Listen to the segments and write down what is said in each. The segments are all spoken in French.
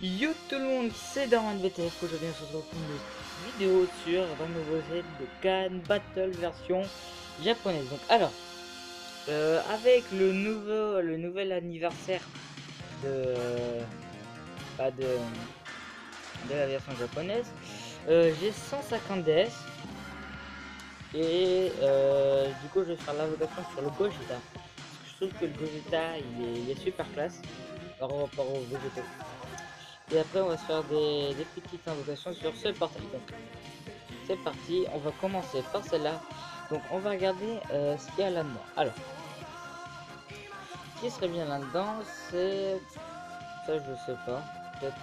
Yo tout le monde, c'est Darman BTF. Aujourd'hui on se retrouve pour une vidéo sur un nouveau set de Can Battle version japonaise. Donc alors, avec le nouvel anniversaire de, bah, de la version japonaise, j'ai 150 DS et du coup je vais faire l'invocation sur le Gogeta. Parce que je trouve que le Gogeta il est super classe par rapport au Vegeta. Et après, on va se faire des petites invocations sur ce portail. Donc, c'est parti. On va commencer par celle-là. Donc, on va regarder ce qu'il y a là-dedans. Alors, ce qui serait bien là-dedans, c'est... Ça, je sais pas. Peut-être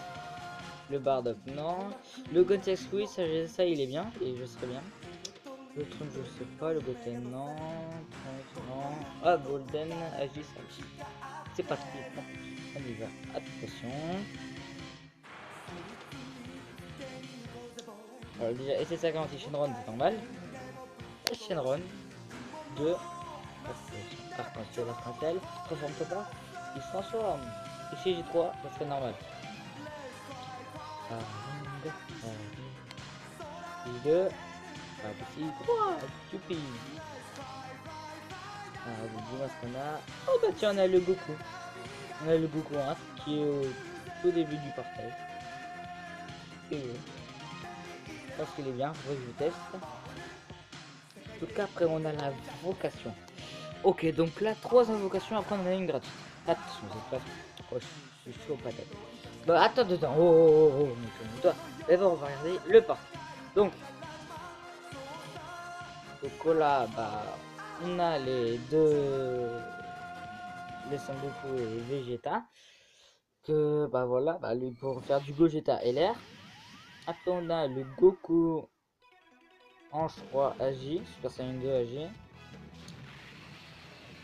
le Bardock, non. Le Gotenks, oui, ça, il est bien. Et je serais bien. Le Trump, je sais pas. Le Goten, non. Trunks, non. Ah, Golden, Agis, c'est pas trop. Bon, on y va. Attention. Alors déjà, SC50 et Shenron c'est normal. Et Shenron 2. Arc-en-ciel, transforme-toi pas. Il se transforme. Et si j'ai 3, ça serait normal. Puis 2. Puis 3. Youpi. Dis-moi ce qu'on a. Oh bah tiens, on a le Goku. On a le Goku 1 qui est au tout début du portail. Et je pense qu'il est bien, faut que je teste. En tout cas, après on a la vocation. Ok, donc là, 3 invocations, après on en a une gratuite. Attention, c'est pas... Oh, je suis chaud patate. Bah, attends dedans. Toi. D'abord, on va regarder le parc. Donc là, bah, on a les deux... Les Son Goku et Vegeta. Que, bah voilà, bah, lui pour faire du Gogeta LR. Après, on a le Goku Ange 3 AJ, Super Saiyan 2 AJ.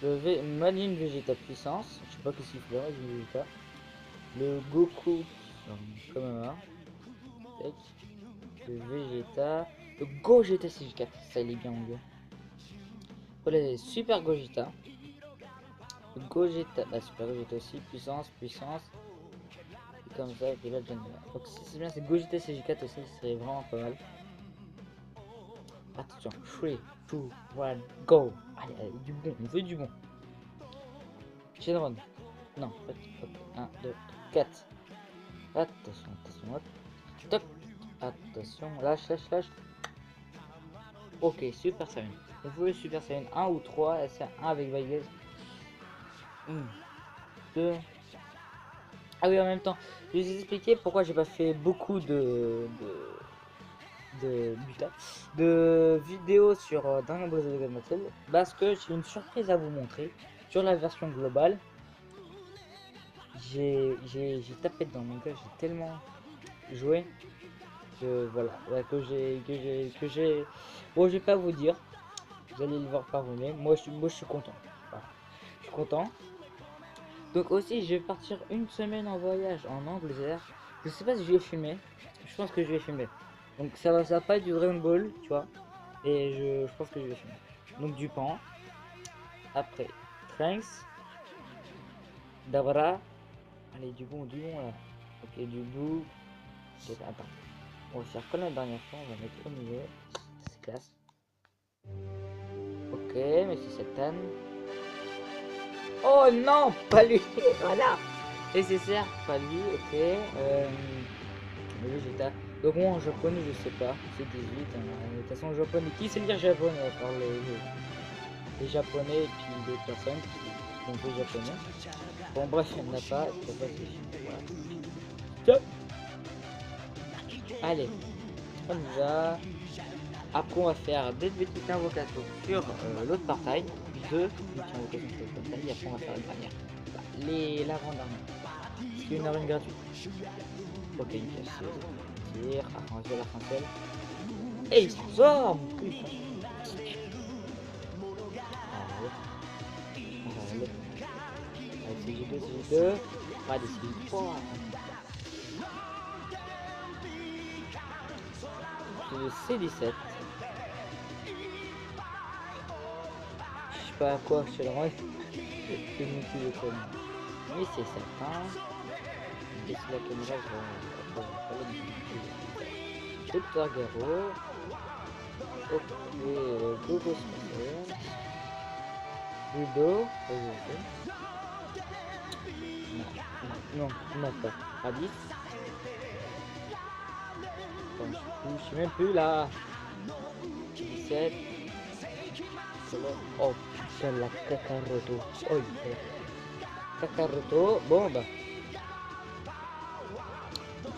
Le Marine Vegeta puissance, je sais pas qu'est-ce qu'il fait là, Vegeta. Le Goku comme un le Vegeta, le Gogeta CG4, ça il est bien mon gars. Voilà les Super Gogeta. Le Gogeta, bah Super Gogeta aussi, puissance, et comme ça, et puis là le General. Donc si c'est bien, c'est Gogeta CG4 aussi, c'est vraiment pas mal. Attention, 3, 2, 1, go. Allez, allez, du bon, on veut du bon. Shenron. Non, 1, 2, 4. Attention, attention, hop. Top. Attention, lâche. Ok, Super Saiyan. Vous voulez Super Saiyan 1 ou 3, c'est 1 avec Vegas. 2. Ah oui, en même temps, je vais vous expliquer pourquoi j'ai pas fait beaucoup de vidéos sur Dragon Ball Z Dokkan Battle. Parce que j'ai une surprise à vous montrer sur la version globale. J'ai tapé dans mon gars, j'ai tellement joué que voilà, que j'ai. Bon, je vais pas vous dire, vous allez le voir par vous-même. Moi, je suis content. Voilà. Je suis content. Donc aussi, je vais partir une semaine en voyage en Angleterre. Je sais pas si je vais filmer. Je pense que je vais filmer. Donc ça va pas être du Dragon Ball, tu vois. Et je pense que je vais filmer. Donc du pan. Après, Trunks. Dabra. Allez, du bon là. Ok, du bout. Attends. On va faire comme la dernière fois. On va mettre au milieu. C'est classe. Ok, mais c'est cette Satan. Oh non, pas lui. Voilà. Nécessaire, pas lui, ok. Vegeta. Donc moi en japonais je sais pas, c'est 18. De toute façon japonais, qui sait lire japonais à part les japonais et puis d'autres personnes qui ont fait japonais. Bon bref, il n'y en a pas, c'est pas voilà. Allez, on y va. Après on va faire des petites invocations sur l'autre portail. Deux petites invocations sur l'autre portail et après on va faire une dernière. L'avant-dernière. Parce qu'il y en a une gratuite. Ok, une pièce. Tire, arc-en-ciel. Et il se transforme. Allez, CG2. Allez, CG3. C'est le C17. Je sais pas à quoi je te le rends. C'est une multi de com. Oui, c'est certain. Et si la caméra, je vais pas la difficulté. Docteur Garo. Ok, Gogo Spatial. Judo. Non, non, pas. Radis. Je suis même plus là. 17. Oh putain, la Kakaroto. Oh, Kakaroto. Bon bah.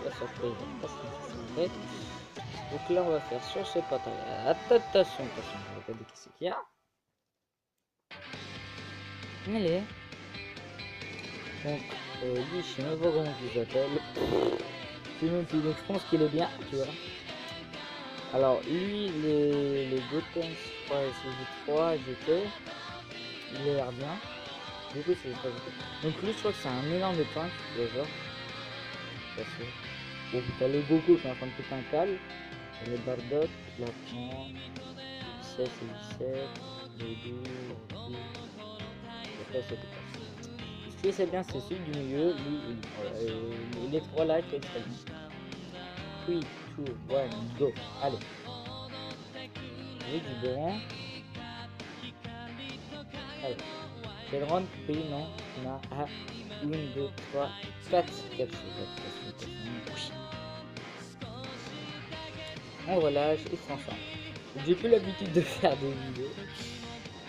La surprise. Donc là on va faire sur ce portail. Attention, on va pas dire ce qu'il y a. Allez. Donc lui je sais même pas comment il s'appelle. Je sais même plus, donc je pense qu'il est bien, tu vois. Alors lui les Goten 3 et CG3 GT, il a l'air bien. Du coup c'est pas GT. Donc lui je crois que c'est un énorme de tank, tu vois genre. Parce que bon, t'as le Goku qui est en train de péter un câble. Le Bardock, l'Argent, 17 et 17, le 12, après c'est tout. Ce qui est bien, c'est celui du milieu, lui, les trois là, qui est très bien. 3, 2, 1, go, allez. J'ai du bon. Allez. C'est le round, oui, non, on a 1, 2, 3, 4 capsules. On relâche et transforme. J'ai plus l'habitude de faire des vidéos.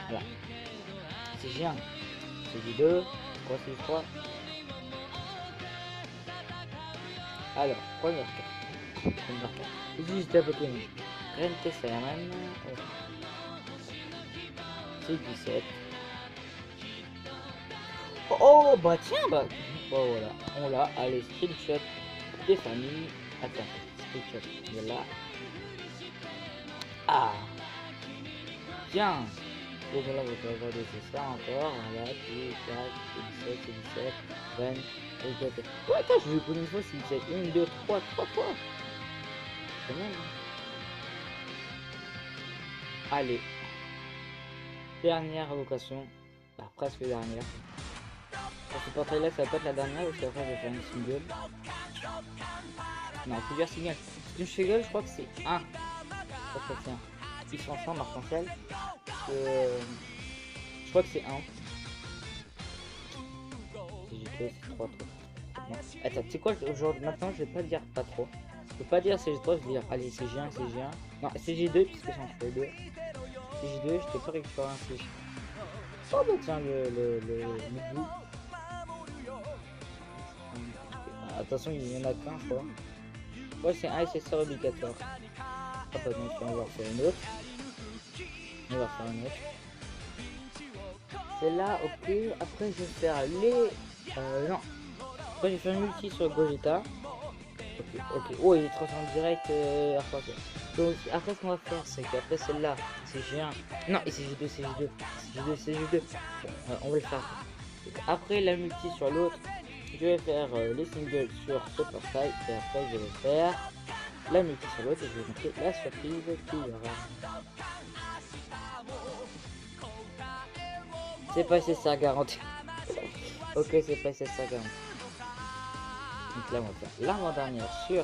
Voilà. C'est G1, c'est G2, 3, c'est 3. Alors, première carte. Juste à Pokémon. Reine Tesseraman. C'est 17. Oh bah tiens bah. Bon voilà. On l'a. Allez, screenshot des familles. Attends. Screenshot. Il est là. Ah. Tiens. Donc là vous pouvez regarder c'est ça encore. Voilà. 2, 4, 17, 17. 20. Oh, attends, je vais pour une fois c'est 17. 1, 2, 3 fois. C'est bon, hein. Allez. Dernière invocation. Bah, presque dernière. Pour ce portrait là, ça va pas être la dernière parce qu'après je vais faire une single. Non, plusieurs singles. Une single, je crois que c'est 1. Je crois que c'est 1. Ils sont ensemble, arc-en-ciel. Je crois que c'est 1. C'est 3. Non. Attends, tu sais quoi, aujourd'hui, maintenant je vais pas dire pas trop. Je peux pas dire CG3, je vais dire allez CG1, CG1. Non, CG2 puisque j'en fais 2. CG2, je t'ai pas récupéré un CG. Oh bah tiens, le Midou. Attention, il y en a qu'un, je crois. Ouais, c'est un SSR obligatoire. Ah bah donc on va faire une autre. On va faire une autre. C'est là, ok. Après, je vais faire les... non. Après, je vais faire une multi sur Gogeta. Ok. Oh, il est transformé direct donc, après, ce qu'on va faire, c'est qu'après celle-là, c'est G1. Non, et c'est G2, c'est G2. C'est G2. Bon, on va le faire. Après, la multi sur l'autre, je vais faire les singles sur ce portail. Et après, je vais faire la multi sur l'autre et je vais montrer la surprise qu'il y aura. C'est pas ça garanti. Ok, c'est pas ça garanti. Donc là, on va faire l'avant-dernière sur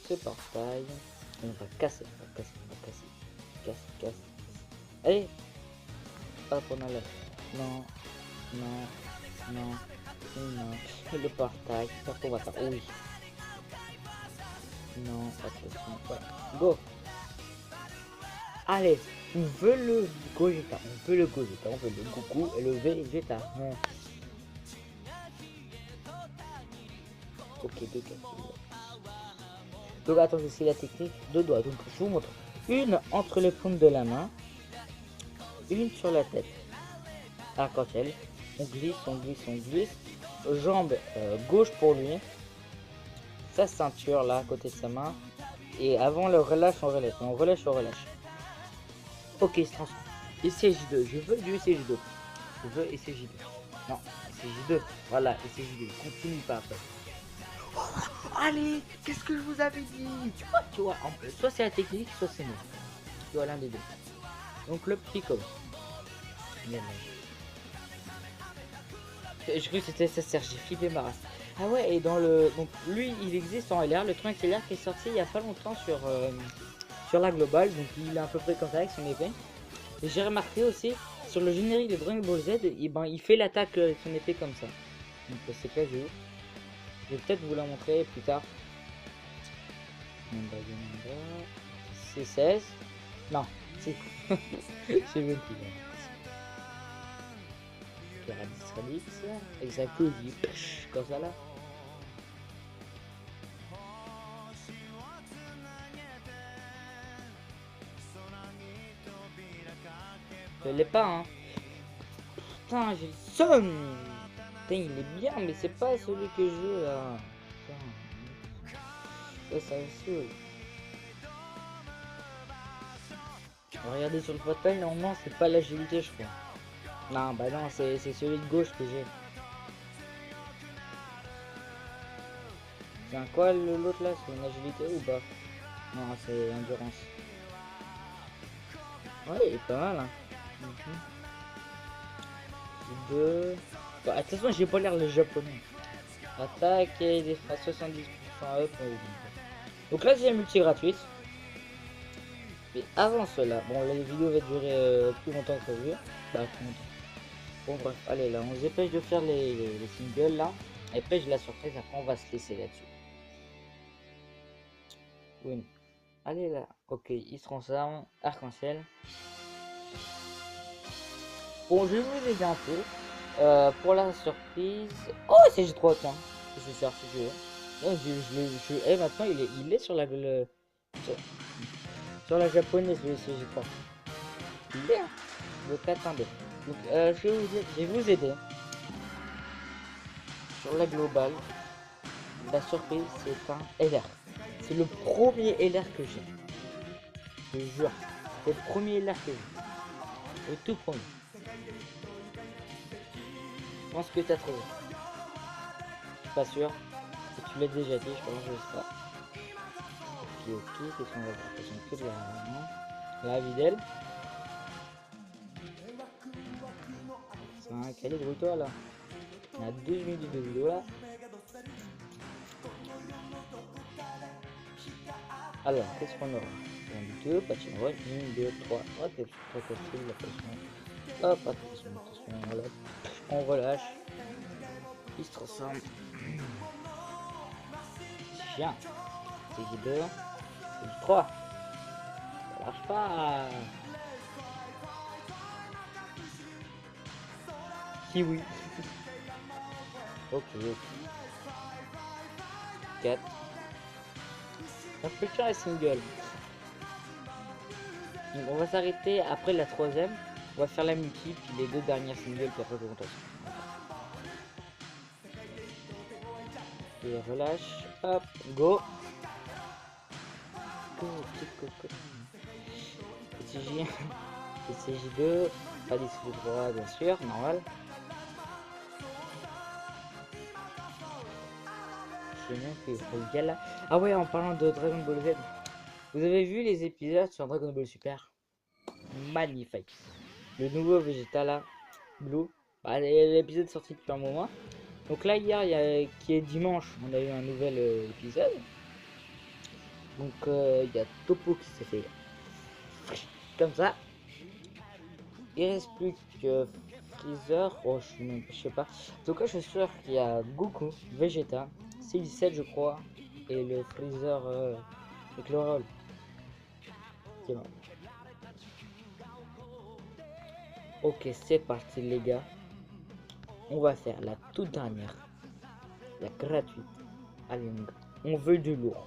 ce portail. Et on va casser. Casse. Allez. Hop, on enlève. Non. Et le portail. Qu'est-ce qu'on va faire? Oui. Non, attention. Voilà. Go. Allez. On veut le Gogeta. On veut le Goku et le Vegeta. Non. Ok, deux capsules. Donc attends, je sais la technique. 2 doigts. Donc je vous montre. Une entre les paumes de la main. Une sur la tête. Arc-en-ciel. On glisse. Jambe gauche pour lui. Sa ceinture là à côté de sa main. Et avant le relâche, on relâche. Ok, il se transforme. ECJ2. Je veux du ECJ2. Non, ECJ2. Voilà, ECJ2. Continue pas après. Allez, qu'est-ce que je vous avais dit? Tu vois, en plus, soit c'est la technique, soit c'est nous. Tu vois, l'un des deux. Donc le Piccolo. Je crois que c'était ça, j'ai flippé ma race. Ah ouais, et dans le... Donc lui, il existe en LR, le truc LR qui est sorti il y a pas longtemps sur la globale, donc il est à peu près comme ça avec son épée. Et j'ai remarqué aussi, sur le générique de Dragon Ball Z, et ben, il fait l'attaque avec son épée comme ça. Donc c'est quasi ouf. Je vais peut-être vous la montrer plus tard. C'est 16. Non, si. Je sais même plus. Radix, explosif, comme ça là. Je l'ai pas, hein. Putain, j'ai le seum. Putain, il est bien, mais c'est pas celui que je veux là. Putain. Ça me saoule. Regardez sur le fauteuil, normalement c'est pas l'agilité, je crois. Non, bah non, c'est celui de gauche que j'ai. C'est un quoi l'autre là? C'est une agilité ou pas? Non, c'est endurance. Ouais, il est pas mal, hein. Deux. Bah, de toute façon, j'ai pas l'air le japonais. Attaque et défense 70% up. Donc là, j'ai une multi gratuite. Mais avant cela, bon, la vidéo va durer plus longtemps que prévu. Bah, plus longtemps. Bon, bref, allez, là, on se dépêche de faire les singles là. Et après, j'ai la surprise. Après, on va se laisser là-dessus. Oui. Allez, là. Ok, il se transforme. Arc-en-ciel. Bon, je vais vous aider un peu. Pour la surprise. Oh, c'est G3, tiens. Je vais faire si je veux. Eh, maintenant, il est sur sur la japonaise, le CG3. Il est, hein. Donc, attendez. Donc, je vais vous aider. Sur la globale, la surprise, c'est un LR. C'est le premier LR que j'ai. Je te jure. C'est le premier LR que j'ai. Le tout premier. Je pense que tu as trouvé. Je suis pas sûr. Si tu l'as déjà dit, je pense, je sais pas. Ok, qu'est-ce qu'on va voir? Que de la videlle. 5, allez, gros-toi là. On a 12 minutes de vidéo là. Alors, qu'est-ce qu'on aura? On a 2, patinoire, 1, 2, 3. Ok, très facile la pression. Hop, attention, voilà. On relâche. Il se transforme. C'est bien. C'est 2. C'est 3. Ça marche pas. Si oui. Ok. 4. On peut faire les singles. Donc on va s'arrêter après la troisième. On va faire la multi, puis les deux dernières singles, puis après on passe. Et relâche. Hop, go. Go. Petit J. Petit J2. Pas d'issue de droit, bien sûr, normal. Je sais même que le gars là. Ah ouais, en parlant de Dragon Ball Z. Vous avez vu les épisodes sur Dragon Ball Super? Magnifique. Le nouveau Vegeta là, Blue. Bah, l'épisode sorti depuis un moment. Donc là hier, qui est dimanche, on a eu un nouvel épisode. Donc il y a Topo qui s'est fait comme ça. Il reste plus que Freezer. Oh, je sais pas. En tout cas, je suis sûr qu'il y a Goku, Vegeta, C17 je crois, et le Freezer avec le rôle. Qui est mort. Ok, c'est parti les gars. On va faire la toute dernière, la gratuite. Allez, on veut du lourd.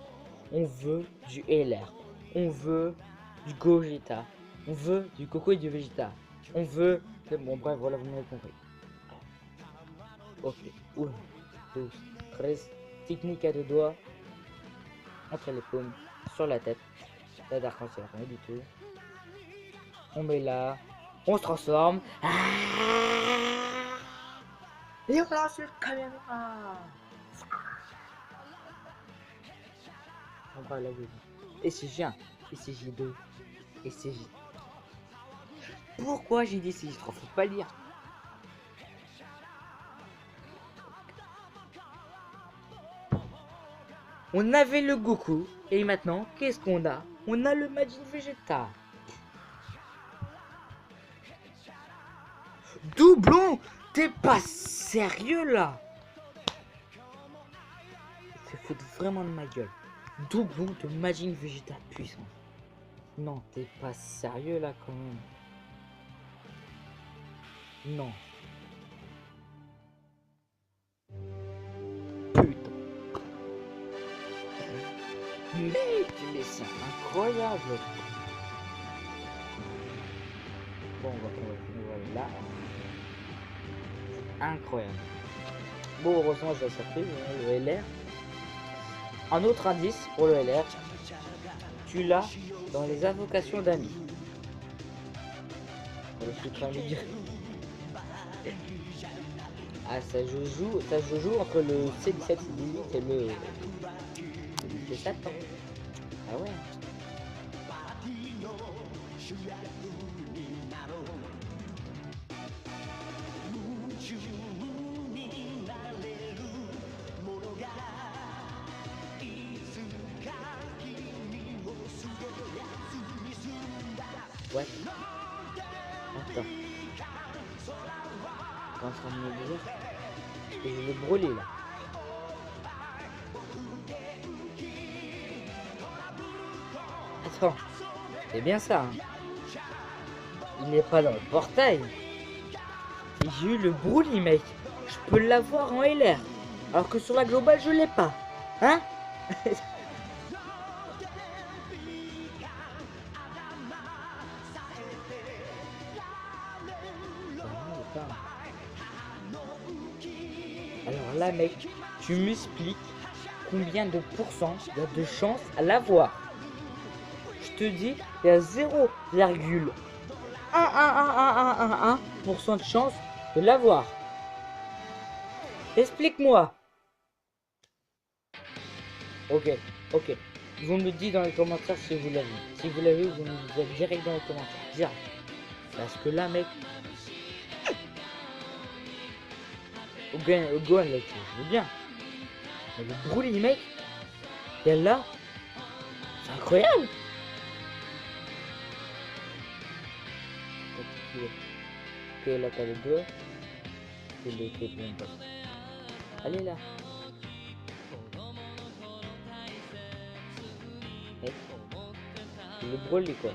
On veut du LR. On veut du Gogeta. On veut du Coco et du Vegeta. On veut... Bon, bref, voilà, vous m'avez compris. Ok. 1, 2, 13. Technique à deux doigts. Entre les paumes. Sur la tête. La d'arc-en-ciel, rien du tout. On met là. On se transforme. Et on lance le caméra. On va la vie. Et c'est J1. Et c'est J2. Et c'est J. Pourquoi j'ai dit sinistre? Faut pas le dire. On avait le Goku. Et maintenant, qu'est-ce qu'on a? On a le Majin Vegeta. Doublon! T'es pas sérieux là? Il se fout vraiment de ma gueule. Doublon de Majin Vegeta puissant. Non, t'es pas sérieux là quand même. Non. Putain. Mais c'est incroyable. Bon, on va là. Incroyable. Bon, heureusement, j'ai la surprise, le LR. Un autre indice pour le LR. Tu l'as dans les invocations d'amis. Je suis en train de dire. Ah, ça se joue entre le C17, C18 et le C7. Ah ouais. Ouais. Attends. T'es en train de me dire que je vais brûler là. Attends. C'est bien ça. Hein. Il n'est pas dans le portail. J'ai eu le Broly, mec. Je peux l'avoir en LR. Alors que sur la globale, je l'ai pas. Hein? Alors là, mec, tu m'expliques combien de pourcents il y a de chance à l'avoir. Je te dis, il y a 0,1 de chance de l'avoir. Explique-moi. Ok. Vous me dites dans les commentaires si vous l'avez. Si vous l'avez, vous me dites direct dans les commentaires. Direct. Parce que là, mec. Gohan, là, je veux bien. Mais le Broly, mec. Et là. C'est incroyable. Ok, là, t'as le deux. C'est le quatrième boss. Allez, là. Le Broly, quoi.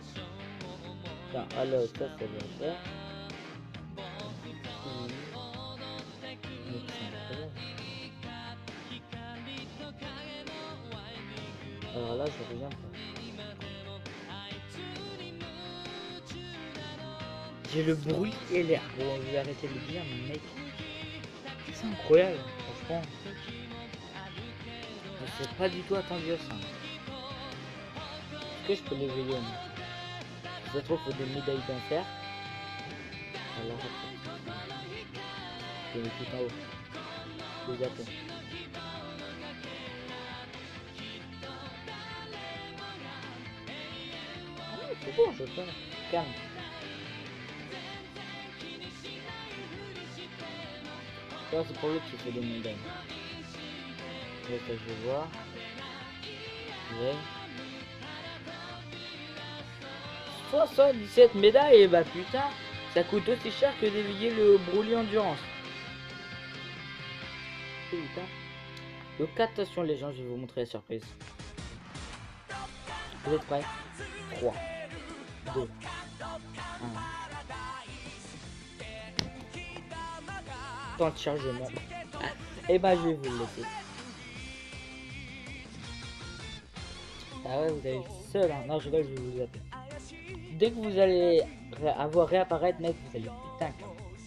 Tiens, alors, ça va faire. Alors là, je reviens pas. J'ai le bruit et l'air. Bon, je vais arrêter de le dire, mais mec, c'est incroyable, franchement. Je n'ai pas du tout attendu à ça. Est-ce que je peux l'éveiller? Je trouve qu'il faut des médailles d'enfer. Alors, je vais tout en haut. Les appels. C'est bon, je peux. Calme. Ça, c'est pour l'autre qui fait des médailles. Là, ça, je vais voir. Ouais. 77 médailles, et bah putain, ça coûte aussi cher que d'éveiller le Broly Endurance. Putain. Donc attention les gens, je vais vous montrer la surprise. Vous êtes prêts? 3, 2, 1. Temps de chargement. Et bah je vais vous le laisser. Ah ouais, vous avez le seul, hein. Non, je rigole, je vais vous appeler. Dès que vous allez avoir réapparaître, mec, vous allez putain.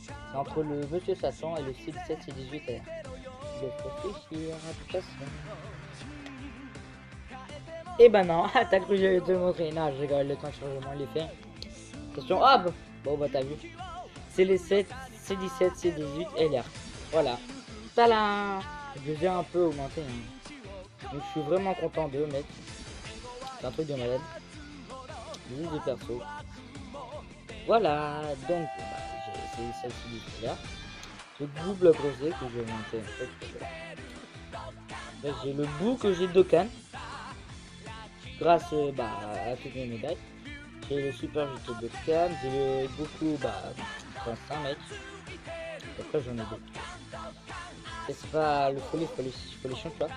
C'est entre le Monsieur Sasson et le C17 C18 R. Je vais réfléchir à toute façon. Et bah non, t'as cru que j'allais te le montrer. Non, je rigole, le temps de chargement, il est fait. Attention, hop. Bon bah t'as vu. C'est les 7, C17, C18 LR. Voilà. Tada. Je les ai un peu augmenté. Hein. Donc je suis vraiment content d'eux, mec. C'est un truc de malade. Juste de perso. Voilà, donc j'ai celle-ci du tout là. Ce double rosé que j'ai monté en fait. Là, j'ai le bout que j'ai Dokkan grâce à toutes mes médailles. J'ai le super GT Dokkan, j'ai le Goku 35 mec. Après j'en ai d'autres. C'est pas le folichon tu vois.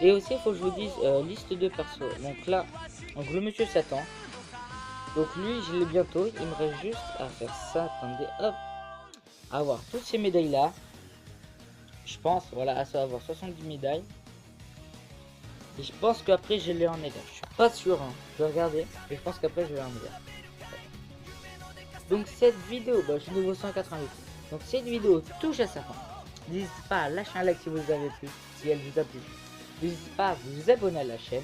Et aussi il faut que je vous dise liste de perso. Donc là, donc le monsieur Satan. Donc lui je l'ai bientôt, il me reste juste à faire ça, attendez, hop. Avoir toutes ces médailles là. Je pense, voilà, à ça avoir 70 médailles. Et je pense qu'après je l'ai en médaille. Je suis pas sûr, hein. Je vais regarder. Mais je pense qu'après je l'ai en médaille. Donc cette vidéo, je suis niveau 188. Donc cette vidéo touche à sa fin. N'hésitez pas à lâcher un like si vous avez plu, si elle vous a plu. N'hésitez pas à vous abonner à la chaîne.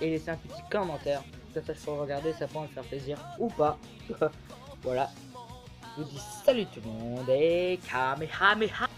Et laisser un petit commentaire. Comme ça je peux regarder, ça peut me faire plaisir ou pas. Voilà. Je vous dis salut tout le monde et Kamehameha.